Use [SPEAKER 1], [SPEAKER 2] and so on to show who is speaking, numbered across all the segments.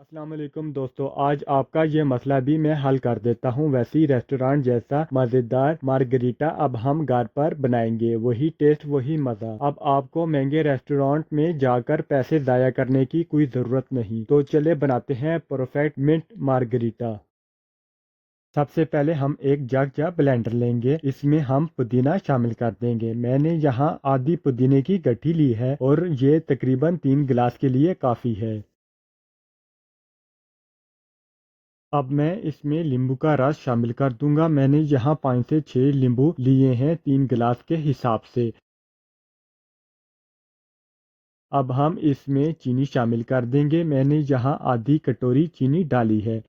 [SPEAKER 1] अस्सलाम वालेकुम दोस्तों, आज आपका ये मसला भी मैं हल कर देता हूँ। वैसे ही रेस्टोरेंट जैसा मज़ेदार मार्गरीटा अब हम घर पर बनाएंगे। वही टेस्ट वही मज़ा। अब आपको महंगे रेस्टोरेंट में जाकर पैसे ज़ाया करने की कोई ज़रूरत नहीं। तो चले बनाते हैं परफेक्ट मिंट मार्गरीटा। सबसे पहले हम एक जग या ब्लेंडर लेंगे। इसमें हम पुदीना शामिल कर देंगे। मैंने यहाँ आधी पुदीने की गठरी ली है और ये तकरीबन 3 गिलास के लिए काफ़ी है। अब मैं इसमें नींबू का रस शामिल कर दूंगा। मैंने यहाँ 5 से 6 नींबू लिए हैं 3 गिलास के हिसाब से। अब हम इसमें चीनी शामिल कर देंगे। मैंने यहाँ आधी कटोरी चीनी डाली है।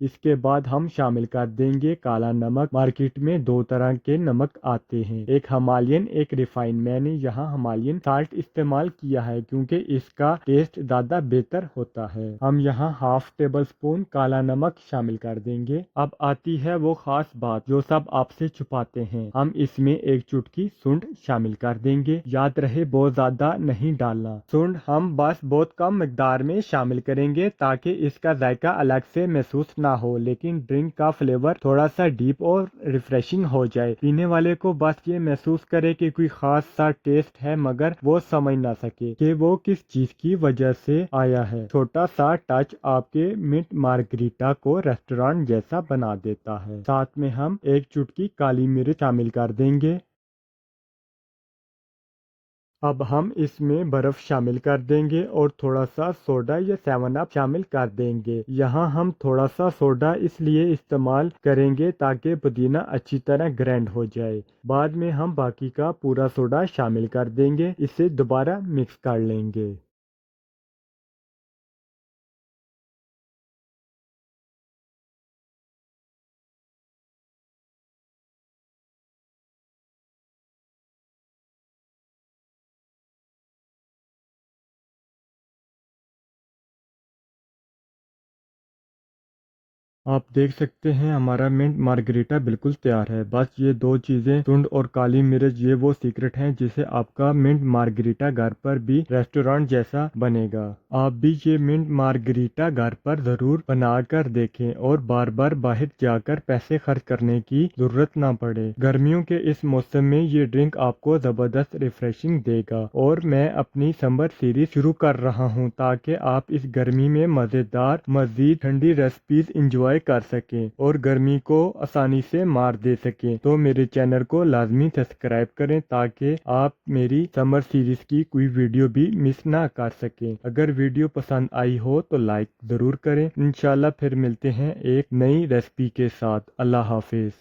[SPEAKER 1] इसके बाद हम शामिल कर देंगे काला नमक। मार्केट में दो तरह के नमक आते हैं, एक हिमालयन एक रिफाइन। मैंने यहाँ हिमालयन साल्ट इस्तेमाल किया है क्योंकि इसका टेस्ट ज़्यादा बेहतर होता है। हम यहाँ हाफ टेबल स्पून काला नमक शामिल कर देंगे। अब आती है वो खास बात जो सब आपसे छुपाते हैं। हम इसमें एक चुटकी सूंड शामिल कर देंगे। याद रहे बहुत ज़्यादा नहीं डालना। सूंड हम बस बहुत कम मिकदार में शामिल करेंगे ताकि इसका जायका अलग से महसूस ना हो, लेकिन ड्रिंक का फ्लेवर थोड़ा सा डीप और रिफ्रेशिंग हो जाए। पीने वाले को बस ये महसूस करे कि कोई खास सा टेस्ट है, मगर वो समझ ना सके कि वो किस चीज की वजह से आया है। छोटा सा टच आपके मिंट मार्गरीटा को रेस्टोरेंट जैसा बना देता है। साथ में हम एक चुटकी काली मिर्च शामिल कर देंगे। अब हम इसमें बर्फ शामिल कर देंगे और थोड़ा सा सोडा या 7 अप शामिल कर देंगे। यहाँ हम थोड़ा सा सोडा इसलिए इस्तेमाल करेंगे ताकि पुदीना अच्छी तरह ग्राइंड हो जाए। बाद में हम बाकी का पूरा सोडा शामिल कर देंगे। इसे दोबारा मिक्स कर लेंगे। आप देख सकते हैं हमारा मिंट मार्गरीटा बिल्कुल तैयार है। बस ये दो चीज़ें सुंड और काली मिर्च, ये वो सीक्रेट हैं जिसे आपका मिंट मार्गरीटा घर पर भी रेस्टोरेंट जैसा बनेगा। आप भी ये मिंट मार्गरीटा घर पर ज़रूर बना कर देखें और बार बार बाहर जाकर पैसे खर्च करने की ज़रूरत ना पड़े। गर्मियों के इस मौसम में ये ड्रिंक आपको ज़बरदस्त रिफ्रेशिंग देगा। और मैं अपनी समर सीरीज शुरू कर रहा हूँ ताकि आप इस गर्मी में मज़ेदार मज़ीद ठंडी रेसिपीज इंजॉय कर सकें और गर्मी को आसानी से मार दे सकें। तो मेरे चैनल को लाजमी सब्सक्राइब करें ताकि आप मेरी समर सीरीज की कोई वीडियो भी मिस ना कर सकें। अगर वीडियो पसंद आई हो तो लाइक ज़रूर करें। इंशाल्लाह फिर मिलते हैं एक नई रेसिपी के साथ। अल्लाह हाफिज।